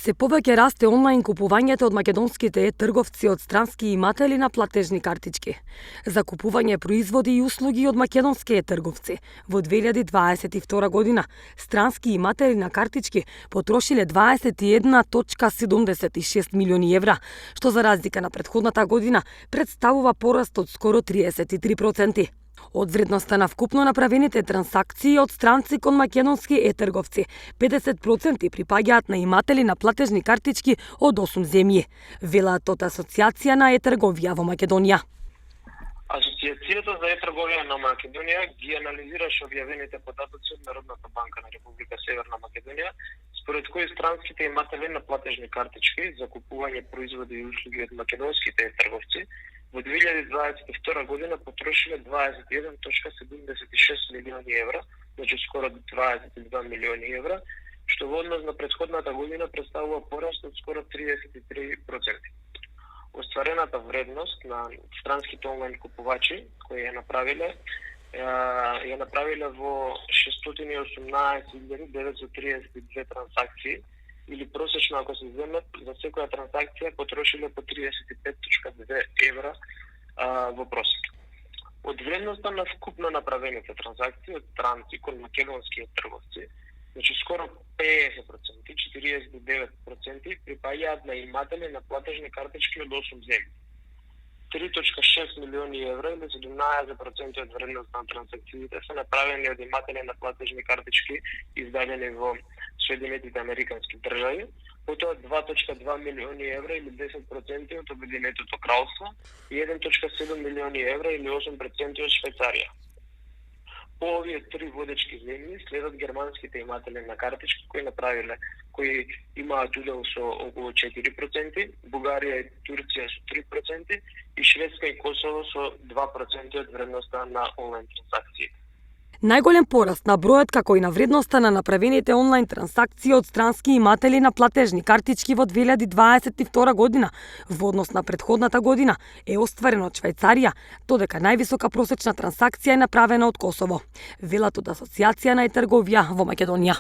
Се повеќе расте онлайн купувањето од македонските трговци од странски иматели на платежни картички. За купување производи и услуги од македонски трговци во 2022 година странски иматели на картички потрошиле 21,76 милиони евра, што за разлика на претходната година представува пораст од скоро 33%. Од вредноста на вкупно направените трансакции од странци кон македонски трговци, 50% припаѓаат на иматели на платежни картички од 8 земји, велат од Асоциација на трговија во Македонија. Асоциацијата за трговија на Македонија ги анализираше објавените податоци од Народната банка на Република Северна Македонија, според кои странските иматели на платежни картички за купување производи и услуги од македонските трговци во 2022 година потрошиле 21,76 милиони евра, значи скоро 22 милиони евра, што во однос на претходната година представува пораст од скоро 33%. Остварената вредност на странските онлайн купувачи кои ја направиле во 618.932 трансакции, или просечно ако се земе за секоја трансакција потрошиле по 35,2 евра во просек. Од вредноста на вкупно направените трансакции од странци кон македонски трговци, значи скоро 50%, 49% припаѓаат на иматели на платежни картички од 8 земји. 3,6 милиони евра или 17% од вредноста на трансакциите се направени од иматели на платежни картички издадени во Соединетите Американски држави, потоа 2,2 милиони евра или 10% од Обединетото кралство и 1,7 милиони евра или 8% од Швајцарија. По овие три водечки земји следат германските иматели на картички кои имаат удел со околу 4%, Бугарија и Турција со 3% и Шведска и Косово со 2% од вредноста на онлайн трансакции. Најголем пораст на бројот како и на вредноста на направените онлайн трансакции од странски иматели на платежни картички во 2022 година во однос на претходната година е остварен од Швајцарија, додека највисока просечна трансакција е направена од Косово, велат од Асоциација на трговија во Македонија.